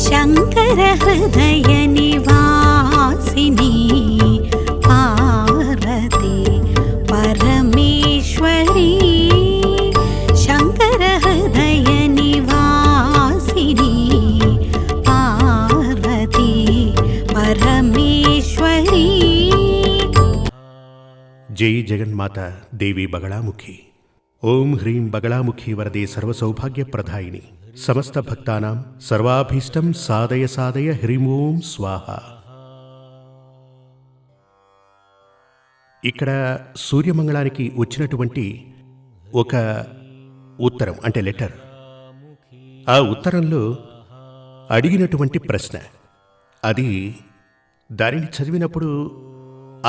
శంకర హృదయ నివాసిని పార్వతి పరమేశ్వరి శంకర హృదయ నివాసిని పార్వతి పరమేశ్వరి. జై జగన్మాత దేవి బగళాముఖి. ఓం హ్రీం బగళాముఖి వరదే సర్వసౌభాగ్యప్రదాయిని సమస్త భక్తానాం సర్వాభీష్టం సాధయ సాధయ హ్రీం ఓం స్వాహ. ఇక్కడ సూర్యమంగళానికి వచ్చినటువంటి ఒక ఉత్తరం అంటే లెటర్. ఆ ఉత్తరంలో అడిగినటువంటి ప్రశ్న, అది దానిని చదివినప్పుడు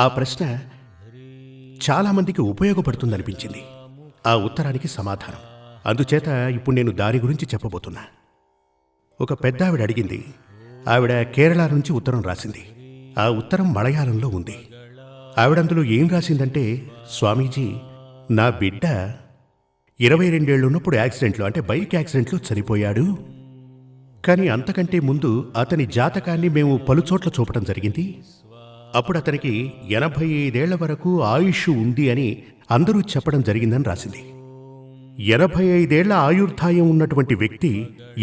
ఆ ప్రశ్న చాలామందికి ఉపయోగపడుతుందనిపించింది. ఆ ఉత్తరానికి సమాధానం. అందుచేత ఇప్పుడు నేను దాని గురించి చెప్పబోతున్నా. ఒక పెద్ద ఆవిడ అడిగింది. ఆవిడ కేరళ నుంచి ఉత్తరం రాసింది. ఆ ఉత్తరం మలయాళంలో ఉంది. ఆవిడందులో ఏం రాసిందంటే, స్వామీజీ, నా బిడ్డ 22 ఏళ్ళు ఉన్నప్పుడు యాక్సిడెంట్లో అంటే బైక్ యాక్సిడెంట్లో చనిపోయాడు. కానీ అంతకంటే ముందు అతని జాతకాన్ని మేము పలుచోట్ల చూపడం జరిగింది. అప్పుడు అతనికి 85 ఏళ్ల వరకు ఆయుష్ ఉంది అని అందరూ చెప్పడం జరిగిందని రాసింది. 85 ఏళ్ల ఆయుర్దాయం ఉన్నటువంటి వ్యక్తి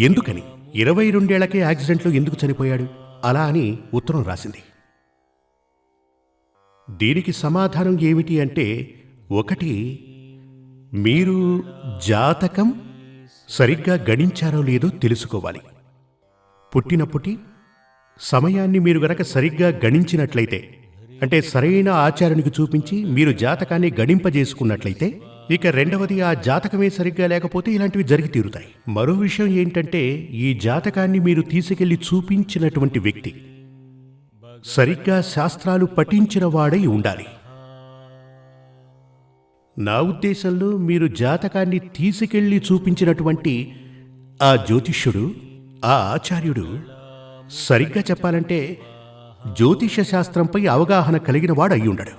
ఎందుకని 22 ఏళ్లకే యాక్సిడెంట్లో ఎందుకు చనిపోయాడు అలా అని ఉత్తరం రాసింది. దీనికి సమాధానం ఏమిటి అంటే, ఒకటి, మీరు జాతకం సరిగ్గా గణించారో లేదో తెలుసుకోవాలి. పుట్టినప్పటి సమయాన్ని మీరు గనక సరిగ్గా గణించినట్లయితే, అంటే సరైన ఆచారానికి చూపించి మీరు జాతకాన్ని గణింపజేసుకున్నట్లయితే, ఇక రెండవది, ఆ జాతకమే సరిగ్గా లేకపోతే ఇలాంటివి జరిగి తీరుతాయి. మరో విషయం ఏంటంటే, ఈ జాతకాన్ని మీరు తీసుకెళ్లి చూపించినటువంటి వ్యక్తి సరిగ్గా శాస్త్రాలు పఠించిన వాడై ఉండాలి. నా ఉద్దేశంలో మీరు జాతకాన్ని తీసుకెళ్లి చూపించినటువంటి ఆ జ్యోతిష్యుడు, ఆ ఆచార్యుడు సరిగ్గా చెప్పాలంటే జ్యోతిష శాస్త్రంపై అవగాహన కలిగిన వాడు అయి ఉండడు.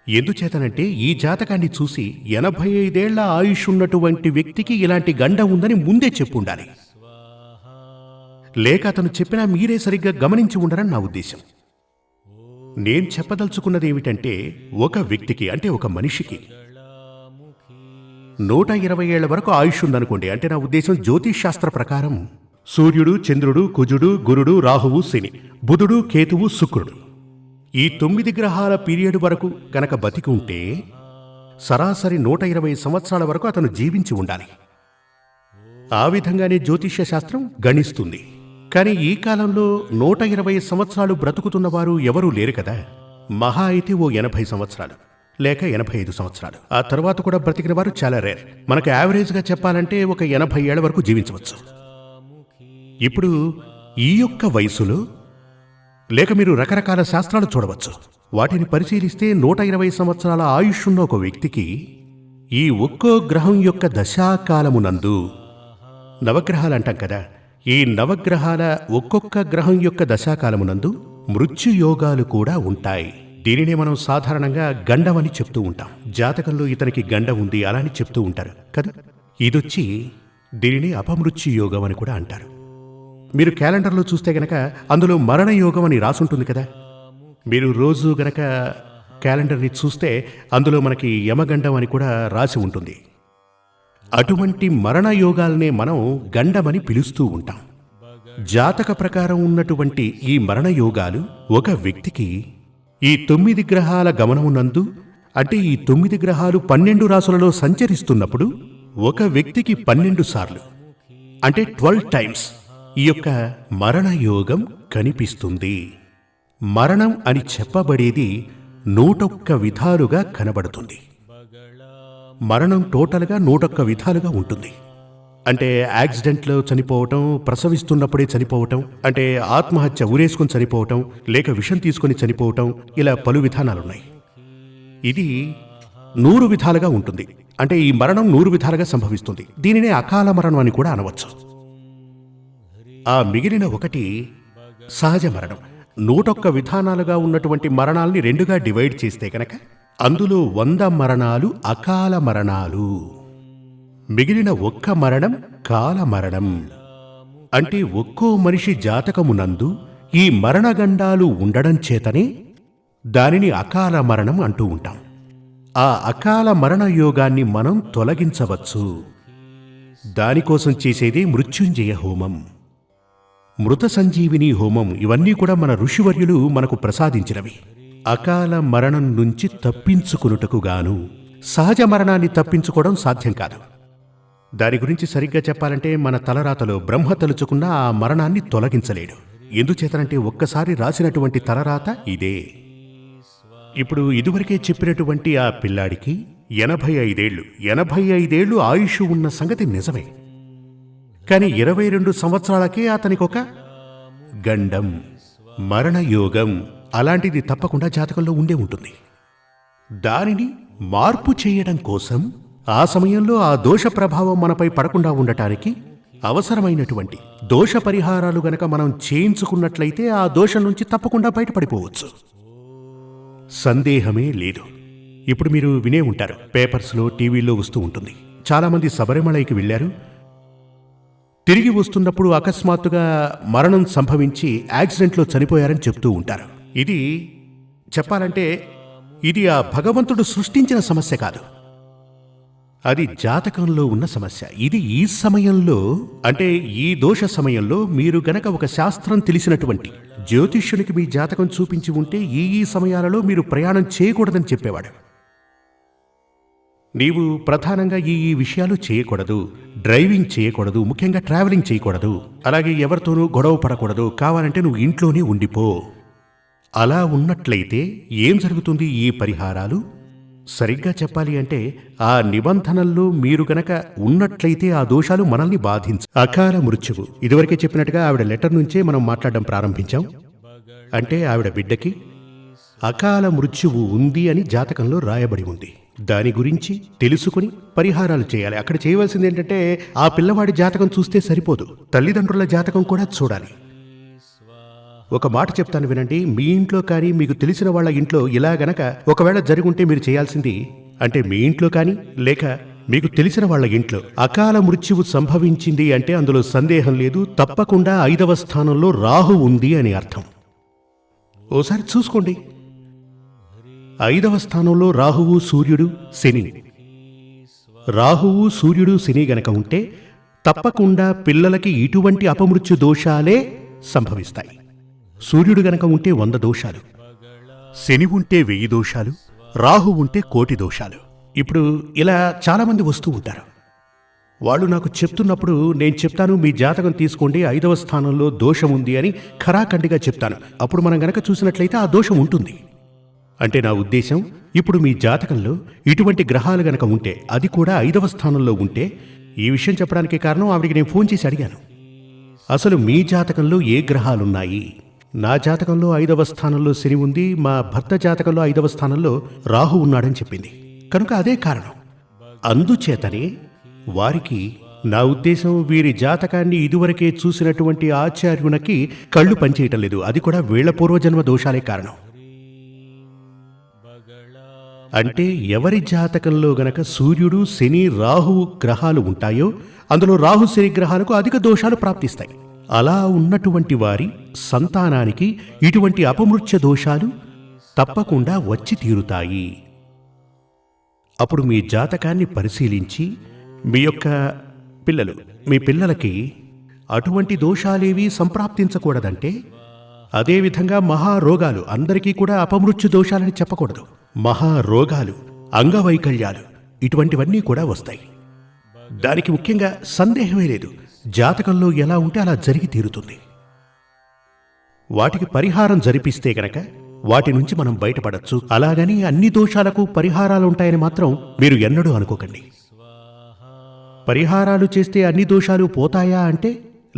ఎందుచేతనంటే, ఈ జాతకాన్ని చూసి 85 ఏళ్ల ఆయుష్ ఉన్నటువంటి వ్యక్తికి ఇలాంటి గండం ఉందని ముందే చెప్పుండాలి. లేక అతను చెప్పినా మీరే సరిగ్గా గమనించి ఉండరని నా ఉద్దేశం. నేను చెప్పదలుచుకున్నది ఏమిటంటే, ఒక వ్యక్తికి అంటే ఒక మనిషికి 120 ఏళ్ల వరకు ఆయుష్ ఉందనుకోండి. అంటే నా ఉద్దేశం జ్యోతిష్ శాస్త్ర ప్రకారం సూర్యుడు, చంద్రుడు, కుజుడు, గురుడు, రాహువు, శని, బుధుడు, కేతువు, శుక్రుడు, ఈ 9 గ్రహాల పీరియడ్ వరకు గనక బతికి ఉంటే సరాసరి 120 సంవత్సరాల వరకు అతను జీవించి ఉండాలి. ఆ విధంగానే జ్యోతిష్య శాస్త్రం గణిస్తుంది. కానీ ఈ కాలంలో 120 సంవత్సరాలు బ్రతుకుతున్నవారు ఎవరూ లేరు కదా. మహా అయితే ఓ 80 సంవత్సరాలు లేక 85 సంవత్సరాలు. ఆ తర్వాత కూడా బ్రతికిన వారు చాలా రేర్. మనకు యావరేజ్గా చెప్పాలంటే ఒక 80 ఏళ్ల వరకు జీవించవచ్చు. ఇప్పుడు ఈ యొక్క వయసులో లేక మీరు రకరకాల శాస్త్రాలు చూడవచ్చు. వాటిని పరిశీలిస్తే 120 సంవత్సరాల ఆయుష్ ఉన్న ఒక వ్యక్తికి ఈ ఒక్కో గ్రహం యొక్క దశాకాలమునందు, నవగ్రహాలు అంటాం కదా, ఈ నవగ్రహాల ఒక్కొక్క గ్రహం యొక్క దశాకాలమునందు మృత్యుయోగాలు కూడా ఉంటాయి. దీనినే మనం సాధారణంగా గండం అని చెప్తూ ఉంటాం. జాతకంలో ఇతనికి గండం ఉంది అలా అని చెప్తూ ఉంటారు కదా. ఇదొచ్చి దీనిని అపమృత్యుయోగం అని కూడా అంటారు. మీరు క్యాలెండర్లో చూస్తే గనక అందులో మరణయోగం అని రాసుంటుంది కదా. మీరు రోజు గనక క్యాలెండర్ని చూస్తే అందులో మనకి యమగండం అని కూడా రాసి ఉంటుంది. అటువంటి మరణయోగాలనే మనం గండమని పిలుస్తూ ఉంటాం. జాతక ప్రకారం ఉన్నటువంటి ఈ మరణయోగాలు ఒక వ్యక్తికి ఈ 9 గ్రహాల గమనమునందు, అంటే ఈ 9 గ్రహాలు 12 రాసులలో సంచరిస్తున్నప్పుడు ఒక వ్యక్తికి 12 సార్లు అంటే 12 టైమ్స్ ఈ యొక్క మరణయోగం కనిపిస్తుంది. మరణం అని చెప్పబడేది 101 విధాలుగా కనబడుతుంది. మరణం టోటల్గా 101 విధాలుగా ఉంటుంది. అంటే యాక్సిడెంట్లో చనిపోవటం, ప్రసవిస్తున్నప్పుడే చనిపోవటం, అంటే ఆత్మహత్య ఉరేసుకుని చనిపోవటం, లేక విషం తీసుకుని చనిపోవటం, ఇలా పలు విధానాలున్నాయి. ఇది 100 విధాలుగా ఉంటుంది. అంటే ఈ మరణం 100 విధాలుగా సంభవిస్తుంది. దీనినే అకాల మరణం అని కూడా అనవచ్చు. ఆ మిగిలిన ఒకటి సహజ మరణం. 101 విధానాలుగా ఉన్నటువంటి మరణాలని 2గా డివైడ్ చేస్తే కనుక అందులో 100 మరణాలు అకాల మరణాలు, మిగిలిన 1 మరణం కాల మరణం. అంటే ఒక్కో మనిషి జాతకమునందు ఈ మరణగండాలు ఉండడం చేతనే దానిని అకాల మరణం అంటూ ఉంటాం. ఆ అకాల మరణ యోగాన్ని మనం తొలగించవచ్చు. దానికోసం చేసేదే మృత్యుంజయ హోమం, మృత సంజీవిని హోమం. ఇవన్నీ కూడా మన ఋషివర్యులు మనకు ప్రసాదించినవి. అకాల మరణం నుంచి తప్పించుకునుటకు గాను. సహజ మరణాన్ని తప్పించుకోవడం సాధ్యం కాదు. దాని గురించి సరిగ్గా చెప్పాలంటే మన తలరాతలో బ్రహ్మ తలుచుకున్న ఆ మరణాన్ని తొలగించలేడు. ఎందుచేతనంటే ఒక్కసారి రాసినటువంటి తలరాత ఇదే. ఇప్పుడు ఇదివరకే చెప్పినటువంటి ఆ పిల్లాడికి 85 ఏళ్లు ఆయుష్ ఉన్న సంగతి నిజమే. కాని 22 సంవత్సరాలకే అతనికొక గండం, మరణయోగం అలాంటిది తప్పకుండా జాతకంలో ఉండే ఉంటుంది. దానిని మార్పు చేయడం కోసం ఆ సమయంలో ఆ దోష ప్రభావం మనపై పడకుండా ఉండటానికి అవసరమైనటువంటి దోష పరిహారాలు గనక మనం చేయించుకున్నట్లయితే ఆ దోషం నుంచి తప్పకుండా బయటపడిపోవచ్చు. సందేహమే లేదు. ఇప్పుడు మీరు వినే ఉంటారు, పేపర్స్లో, టీవీల్లో వస్తూ ఉంటుంది. చాలామంది శబరిమలైకి వెళ్ళారు, తిరిగి వస్తున్నప్పుడు అకస్మాత్తుగా మరణం సంభవించి యాక్సిడెంట్లో చనిపోయారని చెప్తూ ఉంటారు. ఇది చెప్పాలంటే ఇది ఆ భగవంతుడు సృష్టించిన సమస్య కాదు, అది జాతకంలో ఉన్న సమస్య. ఇది ఈ సమయంలో, అంటే ఈ దోష సమయంలో మీరు గనక ఒక శాస్త్రం తెలిసినటువంటి జ్యోతిష్యునికి మీ జాతకం చూపించి ఉంటే ఈ సమయాలలో మీరు ప్రయాణం చేయకూడదని చెప్పేవాడు. నీవు ప్రధానంగా ఈ విషయాలు చేయకూడదు, డ్రైవింగ్ చేయకూడదు, ముఖ్యంగా ట్రావెలింగ్ చేయకూడదు, అలాగే ఎవరితోనూ గొడవ పడకూడదు, కావాలంటే నువ్వు ఇంట్లోనే ఉండిపో. అలా ఉన్నట్లయితే ఏం జరుగుతుంది? ఈ పరిహారాలు సరిగ్గా చెప్పాలి అంటే ఆ నిబంధనల్లో మీరు గనక ఉన్నట్లయితే ఆ దోషాలు మనల్ని బాధించ. అకాల మృత్యువు ఇదివరకే చెప్పినట్టుగా ఆవిడ లెటర్ నుంచే మనం మాట్లాడడం ప్రారంభించాం. అంటే ఆవిడ బిడ్డకి అకాల మృత్యువు ఉంది అని జాతకంలో రాయబడి ఉంది. దాని గురించి తెలుసుకుని పరిహారాలు చేయాలి. అక్కడ చేయవలసింది ఏంటంటే ఆ పిల్లవాడి జాతకం చూస్తే సరిపోదు, తల్లిదండ్రుల జాతకం కూడా చూడాలి. ఒక మాట చెప్తాను వినండి. మీ ఇంట్లో కానీ మీకు తెలిసిన వాళ్ళ ఇంట్లో ఇలా గనక ఒకవేళ జరుగుంటే మీరు చేయాల్సింది, అంటే మీ ఇంట్లో కానీ లేక మీకు తెలిసిన వాళ్ళ ఇంట్లో అకాల మృత్యువు సంభవించింది అంటే అందులో సందేహం లేదు, తప్పకుండా 5వ స్థానంలో రాహు ఉంది అని అర్థం. ఓసారి చూసుకోండి. 5వ స్థానంలో రాహువు, సూర్యుడు, శని. రాహువు, సూర్యుడు, శని గనక ఉంటే తప్పకుండా పిల్లలకి ఇటువంటి అపమృత్యు దోషాలే సంభవిస్తాయి. సూర్యుడు గనక ఉంటే 100 దోషాలు, శని ఉంటే 1000 దోషాలు, రాహు ఉంటే 1,000,000 దోషాలు. ఇప్పుడు ఇలా చాలామంది వస్తూ ఉంటారు. వాళ్ళు నాకు చెప్తున్నప్పుడు నేను చెప్తాను, మీ జాతకం తీసుకోండి, 5వ స్థానంలో దోషం ఉంది అని ఖరాఖండిగా చెప్తాను. అప్పుడు మనం గనక చూసినట్లయితే ఆ దోషం ఉంటుంది. అంటే నా ఉద్దేశం, ఇప్పుడు మీ జాతకంలో ఇటువంటి గ్రహాలు గనక ఉంటే, అది కూడా 5వ స్థానంలో ఉంటే, ఈ విషయం చెప్పడానికి కారణం ఆవిడికి నేను ఫోన్ చేసి అడిగాను, అసలు మీ జాతకంలో ఏ గ్రహాలున్నాయి? నా జాతకంలో 5వ స్థానంలో శని ఉంది, మా భర్త జాతకంలో 5వ స్థానంలో రాహు ఉన్నాడని చెప్పింది. కనుక అదే కారణం. అందుచేతనే వారికి, నా ఉద్దేశం, వీరి జాతకాన్ని ఇదివరకే చూసినటువంటి ఆచార్యునికి కళ్ళు పనిచేయటం లేదు. అది కూడా వీళ్ల పూర్వజన్మ దోషాలే కారణం. అంటే ఎవరి జాతకంలో గనక సూర్యుడు, శని, రాహువు గ్రహాలు ఉంటాయో అందులో రాహు, శని గ్రహాలకు అధిక దోషాలు ప్రాప్తిస్తాయి. అలా ఉన్నటువంటి వారి సంతానానికి ఇటువంటి అపమృత్య దోషాలు తప్పకుండా వచ్చి తీరుతాయి. అప్పుడు మీ జాతకాన్ని పరిశీలించి మీ యొక్క పిల్లలు, మీ పిల్లలకి అటువంటి దోషాలేవి సంప్రాప్తించకూడదంటే, అదేవిధంగా మహారోగాలు, అందరికీ కూడా అపమృత్యు దోషాలని చెప్పకూడదు. మహారోగాలు, అంగవైకల్యాలు ఇటువంటివన్నీ కూడా వస్తాయి. దానికి ముఖ్యంగా సందేహమే లేదు, జాతకంలో ఎలా ఉంటే అలా జరిగి తీరుతుంది. వాటికి పరిహారం జరిపిస్తే గనక వాటి నుంచి మనం బయటపడచ్చు. అలాగని అన్ని దోషాలకు పరిహారాలుంటాయని మాత్రం మీరు ఎన్నడూ అనుకోకండి. పరిహారాలు చేస్తే అన్ని దోషాలు పోతాయా అంటే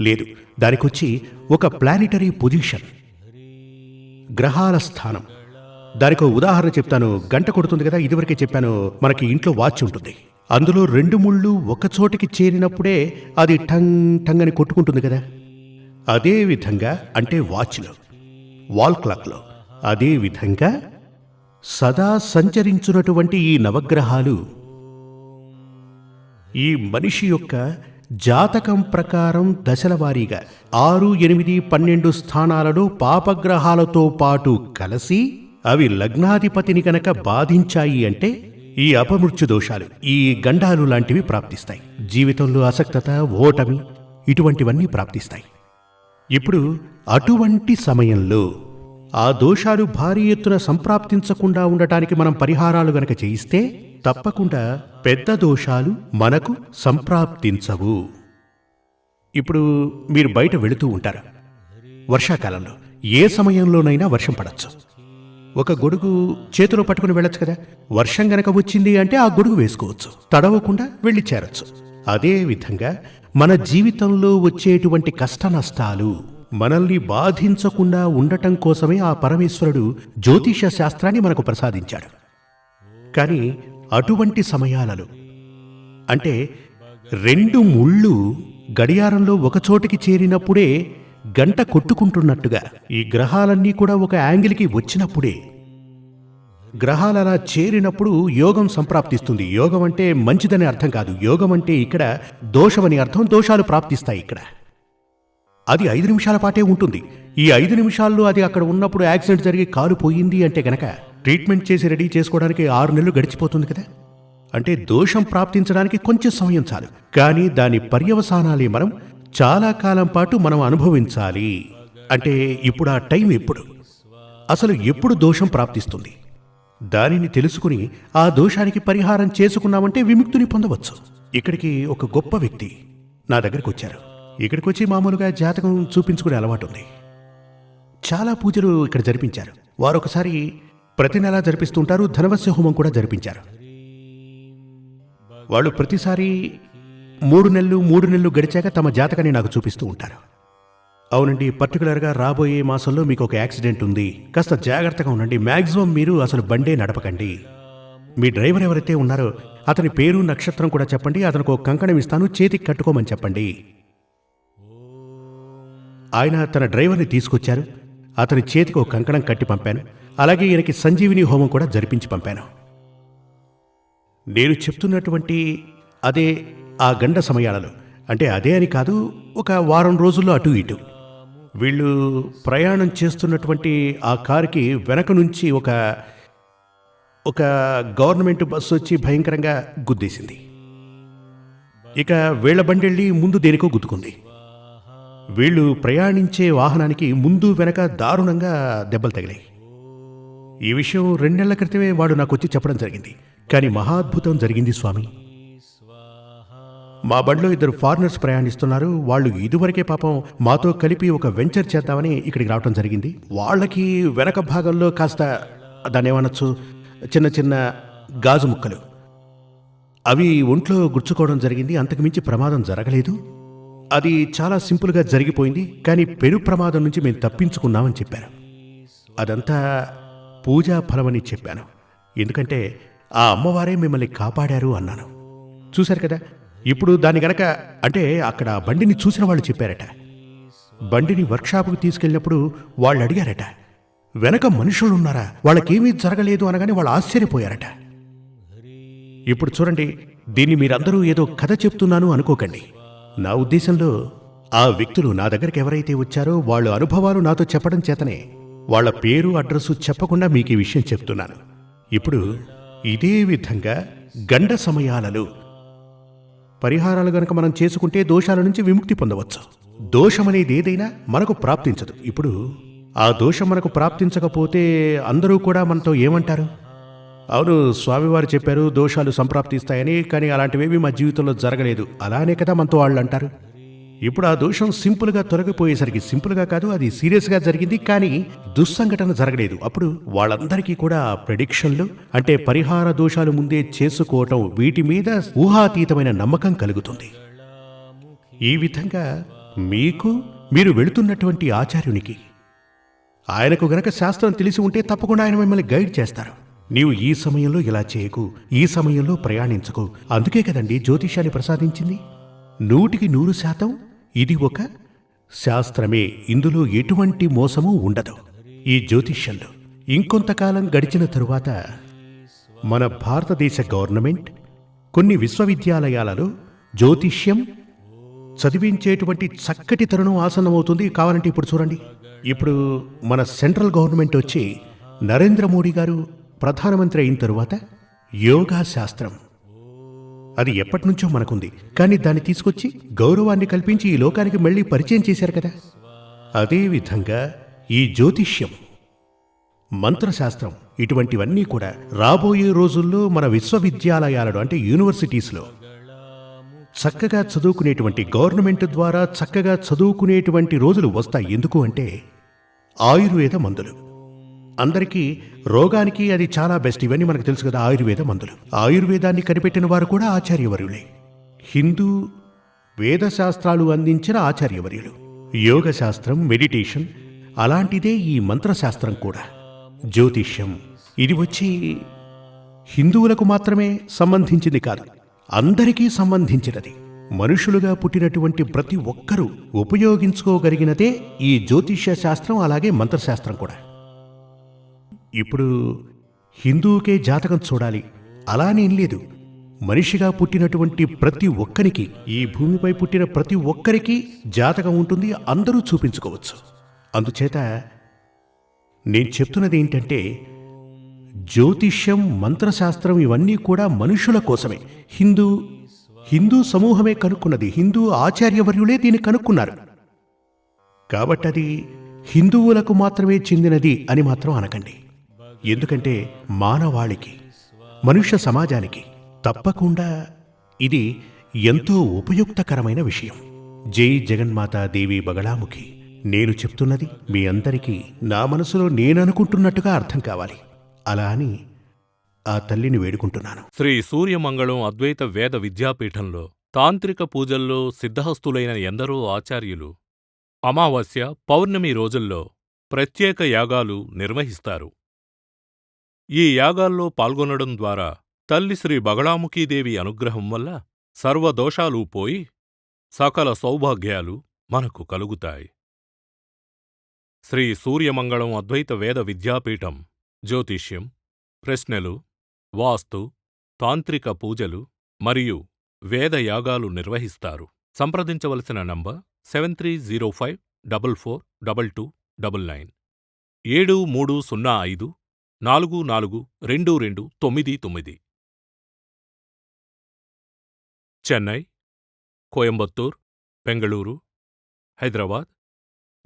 లేదు. దానికొచ్చి ఒక ప్లానిటరీ పొజిషన్, గ్రహాల స్థానం. దానికో ఉదాహరణ చెప్తాను. గంట కొడుతుంది కదా, ఇదివరకే చెప్పాను, మనకి ఇంట్లో వాచ్ ఉంటుంది. అందులో 2 ముళ్ళు ఒక చోటికి చేరినప్పుడే అది టంగ్ టంగ్ అని కొట్టుకుంటుంది కదా. అదే విధంగా, అంటే వాచ్లో, వాల్ క్లాక్లో, అదే విధంగా సదా సంచరించున్నటువంటి ఈ నవగ్రహాలు ఈ మనిషి యొక్క జాతకం ప్రకారం దశల వారీగా 6, 8, 12 స్థానాలలో పాపగ్రహాలతో పాటు కలిసి అవి లగ్నాధిపతిని కనుక బాధించాయి అంటే ఈ అపమృత్యు దోషాలు, ఈ గండాలు లాంటివి ప్రాప్తిస్తాయి. జీవితంలో అసక్తత, ఓటమి ఇటువంటివన్నీ ప్రాప్తిస్తాయి. ఇప్పుడు అటువంటి సమయంలో ఆ దోషాలు భారీ ఎత్తున సంప్రాప్తించకుండా ఉండటానికి మనం పరిహారాలు గనక చేయిస్తే తప్పకుండా పెద్ద దోషాలు మనకు సంప్రాప్తించవు. ఇప్పుడు మీరు బయట వెళుతూ ఉంటారు. వర్షాకాలంలో ఏ సమయంలోనైనా వర్షం పడచ్చు. ఒక గొడుగు చేతిలో పట్టుకుని వెళ్ళొచ్చు కదా. వర్షం గనక వచ్చింది అంటే ఆ గొడుగు వేసుకోవచ్చు, తడవకుండా వెళ్ళి చేరొచ్చు. అదే విధంగా మన జీవితంలో వచ్చేటువంటి కష్ట నష్టాలు మనల్ని బాధించకుండా ఉండటం కోసమే ఆ పరమేశ్వరుడు జ్యోతిష శాస్త్రాన్ని మనకు ప్రసాదించాడు. కానీ అటువంటి సమయాలలో అంటే 2 ముళ్ళు గడియారంలో ఒకచోటికి చేరినప్పుడే గంట కొట్టుకుంటున్నట్టుగా ఈ గ్రహాలన్నీ కూడా ఒక యాంగిల్కి వచ్చినప్పుడే, గ్రహాలు అలా చేరినప్పుడు యోగం సంప్రాప్తిస్తుంది. యోగం అంటే మంచిదని అర్థం కాదు. యోగం అంటే ఇక్కడ దోషమని అర్థం. దోషాలు ప్రాప్తిస్తాయి. ఇక్కడ అది 5 నిమిషాల పాటే ఉంటుంది. ఈ 5 నిమిషాల్లో అది అక్కడ ఉన్నప్పుడు యాక్సిడెంట్ జరిగి కాలు పోయింది అంటే గనక ట్రీట్మెంట్ చేసి రెడీ చేసుకోవడానికి 6 నెలలు గడిచిపోతుంది కదా. అంటే దోషం ప్రాప్తించడానికి కొంచెం సమయం చాలు. కానీ దాని పర్యవసానాలే మనం చాలా కాలం పాటు మనం అనుభవించాలి. అంటే ఇప్పుడు ఆ టైం ఎప్పుడు, అసలు ఎప్పుడు దోషం ప్రాప్తిస్తుంది, దానిని తెలుసుకుని ఆ దోషానికి పరిహారం చేసుకున్నామంటే విముక్తిని పొందవచ్చు. ఇక్కడికి ఒక గొప్ప వ్యక్తి నా దగ్గరికి వచ్చారు. ఇక్కడికి వచ్చి మామూలుగా జాతకం చూపించుకునే అలవాటు ఉంది. చాలా పూజలు ఇక్కడ జరిపించారు. వారు ఒకసారి ప్రతి నెలా జరిపిస్తుంటారు. ధనవస్య హోమం కూడా జరిపించారు. వాళ్ళు ప్రతిసారి 3 నెలలు గడిచాక తమ జాతకాన్ని నాకు చూపిస్తూ ఉంటారు. అవునండి, పర్టికులర్గా రాబోయే మాసంలో మీకు ఒక యాక్సిడెంట్ ఉంది, కాస్త జాగ్రత్తగా ఉండండి, మ్యాక్సిమం మీరు అసలు బండే నడపకండి, మీ డ్రైవర్ ఎవరైతే ఉన్నారో అతని పేరు నక్షత్రం కూడా చెప్పండి, అతనికి ఒక కంకణం ఇస్తాను, చేతికి కట్టుకోమని చెప్పండి. ఆయన తన డ్రైవర్ని తీసుకొచ్చారు. అతని చేతికి ఒక కంకణం కట్టి పంపాను. అలాగే ఈయనకి సంజీవిని హోమం కూడా జరిపించి పంపాను. నేను చెప్తున్నటువంటి అదే ఆ గండ సమయాలలో, అంటే అదే అని కాదు, ఒక వారం రోజుల్లో అటు ఇటు వీళ్ళు ప్రయాణం చేస్తున్నటువంటి ఆ కారుకి వెనక నుంచి ఒక గవర్నమెంట్ బస్సు వచ్చి భయంకరంగా గుద్దేసింది. ఇక వీళ్ల బండెళ్ళి ముందు దేనికో గుద్దుకుంది. వీళ్ళు ప్రయాణించే వాహనానికి ముందు వెనక దారుణంగా దెబ్బలు తగిలాయి. ఈ విషయం 2 నెలల క్రితమే వాడు నాకు వచ్చి చెప్పడం జరిగింది. కానీ మహాద్భుతం జరిగింది స్వామి. మా బండిలో 2 ఫారినర్స్ ప్రయాణిస్తున్నారు. వాళ్ళు ఇదివరకే పాపం మాతో కలిపి ఒక వెంచర్ చేద్దామని ఇక్కడికి రావడం జరిగింది. వాళ్ళకి వెనక భాగంలో కాస్త దాన్ని ఏమనొచ్చు, చిన్న చిన్న గాజు ముక్కలు అవి ఒంట్లో గుచ్చుకోవడం జరిగింది. అంతకుమించి ప్రమాదం జరగలేదు. అది చాలా సింపుల్గా జరిగిపోయింది. కానీ పెను ప్రమాదం నుంచి మేము తప్పించుకున్నామని చెప్పాను. అదంతా పూజా ఫలమని చెప్పాను. ఎందుకంటే ఆ అమ్మవారే మిమ్మల్ని కాపాడారు అన్నాను. చూశారు కదా. ఇప్పుడు దాన్ని గనక అంటే అక్కడ బండిని చూసిన వాళ్ళు చెప్పారట. బండిని వర్క్షాపుకు తీసుకెళ్ళినప్పుడు వాళ్ళు అడిగారట, వెనక మనుషులున్నారా, వాళ్ళకేమీ జరగలేదు అనగానే వాళ్ళు ఆశ్చర్యపోయారట. ఇప్పుడు చూడండి, దీన్ని మీరందరూ ఏదో కథ చెప్తున్నాను అనుకోకండి. నా ఉద్దేశంలో ఆ వ్యక్తులు నా దగ్గరికి ఎవరైతే వచ్చారో వాళ్ళ అనుభవాలు నాతో చెప్పడం చేతనే వాళ్ళ పేరు అడ్రస్సు చెప్పకుండా మీకు ఈ విషయం చెప్తున్నాను. ఇప్పుడు ఇదే విధంగా గండ సమయాలలో పరిహారాలు గనక మనం చేసుకుంటే దోషాల నుంచి విముక్తి పొందవచ్చు. దోషమనేది ఏదైనా మనకు ప్రాప్తించదు. ఇప్పుడు ఆ దోషం మనకు ప్రాప్తించకపోతే అందరూ కూడా మనతో ఏమంటారు? అవును, స్వామివారు చెప్పారు దోషాలు సంప్రాప్తిస్తాయని, కానీ అలాంటివేవి మా జీవితంలో జరగలేదు, అలానే కదా మనతో వాళ్ళు అంటారు. ఇప్పుడు ఆ దోషం సింపుల్గా తొలగిపోయేసరికి, సింపుల్గా కాదు అది సీరియస్గా జరిగింది, కానీ దుస్సంఘటన జరగలేదు. అప్పుడు వాళ్ళందరికీ కూడా ఆ ప్రెడిక్షన్లు అంటే పరిహార దోషాలు ముందే చేసుకోవటం, వీటి మీద ఊహాతీతమైన నమ్మకం కలుగుతుంది. ఈ విధంగా మీరు వెళుతున్నటువంటి ఆచార్యునికి ఆయనకు గనక శాస్త్రం తెలిసి ఉంటే తప్పకుండా ఆయన మిమ్మల్ని గైడ్ చేస్తారు. నీవు ఈ సమయంలో ఇలా చేయకు, ఈ సమయంలో ప్రయాణించకు. అందుకే కదండి జ్యోతిష్యాన్ని ప్రసాదించింది. 100% ఇది ఒక శాస్త్రమే, ఇందులో ఎటువంటి మోసము ఉండదు. ఈ జ్యోతిష్యంలో ఇంకొంతకాలం గడిచిన తరువాత మన భారతదేశ గవర్నమెంట్ కొన్ని విశ్వవిద్యాలయాలలో జ్యోతిష్యం చదివించేటువంటి చక్కటి తరుణం ఆసన్నమవుతుంది. కావాలంటే ఇప్పుడు చూడండి. ఇప్పుడు మన సెంట్రల్ గవర్నమెంట్ వచ్చి నరేంద్ర మోడీ గారు ప్రధానమంత్రి అయిన తరువాత యోగా శాస్త్రం అది ఎప్పటి నుంచో మనకుంది, కానీ దాన్ని తీసుకొచ్చి గౌరవాన్ని కల్పించి ఈ లోకానికి మళ్ళీ పరిచయం చేశారు కదా. అదేవిధంగా ఈ జ్యోతిష్యం, మంత్రశాస్త్రం ఇటువంటివన్నీ కూడా రాబోయే రోజుల్లో మన విశ్వవిద్యాలయాలలో అంటే యూనివర్సిటీస్లో చక్కగా చదువుకునేటువంటి, గవర్నమెంట్ ద్వారా చక్కగా చదువుకునేటువంటి రోజులు వస్తాయి. ఎందుకు అంటే ఆయుర్వేద మందులు అందరికీ రోగానికి అది చాలా బెస్ట్. ఇవన్నీ మనకు తెలుసు కదా. ఆయుర్వేద మందులు, ఆయుర్వేదాన్ని కనిపెట్టిన వారు కూడా ఆచార్యవర్యులే. హిందూ వేదశాస్త్రాలు అందించిన ఆచార్యవర్యులు. యోగ శాస్త్రం, మెడిటేషన్ అలాంటిదే ఈ మంత్రశాస్త్రం కూడా. జ్యోతిష్యం ఇది వచ్చి హిందువులకు మాత్రమే సంబంధించింది కాదు, అందరికీ సంబంధించినది. మనుషులుగా పుట్టినటువంటి ప్రతి ఒక్కరూ ఉపయోగించుకోగలిగినదే ఈ జ్యోతిష్య శాస్త్రం, అలాగే మంత్రశాస్త్రం కూడా. ఇప్పుడు హిందువుకే జాతకం చూడాలి అలానేం లేదు. మనిషిగా పుట్టినటువంటి ప్రతి ఒక్కరికి, ఈ భూమిపై పుట్టిన ప్రతి ఒక్కరికి జాతకం ఉంటుంది, అందరూ చూపించుకోవచ్చు. అందుచేత నేను చెప్తున్నది ఏంటంటే జ్యోతిష్యం, మంత్రశాస్త్రం ఇవన్నీ కూడా మనుషుల కోసమే. హిందూ సమూహమే కనుక్కున్నది, హిందూ ఆచార్యవర్యులే దీన్ని కనుక్కున్నారు. కాబట్టి అది హిందువులకు మాత్రమే చెందినది అని మాత్రం అనకండి. ఎందుకంటే మానవాళికి, మనుష్య సమాజానికి తప్పకుండా ఇది ఎంతో ఉపయుక్తకరమైన విషయం. జై జగన్మాతా దేవి బగళాముఖి. నేను చెప్తున్నది మీ అందరికీ నా మనసులో నేననుకుంటున్నట్టుగా అర్థం కావాలి. అలా అని ఆ తల్లిని వేడుకుంటున్నాను. శ్రీ సూర్యమంగళం అద్వైత వేద విద్యాపీఠంలో తాంత్రిక పూజల్లో సిద్ధహస్తులైన ఎందరో ఆచార్యులు అమావాస్య, పౌర్ణమి రోజుల్లో ప్రత్యేక యాగాలు నిర్వహిస్తారు. ఈ యాగాల్లో పాల్గొనడం ద్వారా తల్లి శ్రీ బగళాముఖీదేవి అనుగ్రహం వల్ల సర్వదోషాలూ పోయి సకల సౌభాగ్యాలు మనకు కలుగుతాయి. శ్రీ సూర్యమంగళం అద్వైత వేద విద్యాపీఠం జ్యోతిష్యం, ప్రశ్నలు, వాస్తు, తాంత్రిక పూజలు మరియు వేదయాగాలు నిర్వహిస్తారు. సంప్రదించవలసిన నంబర్ 7305442299 7305442299. చెన్నై, కోయంబత్తూర్, బెంగళూరు, హైదరాబాద్,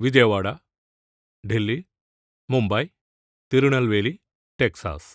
విజయవాడ, ఢిల్లీ, ముంబై, తిరునల్వేలి, టెక్సాస్.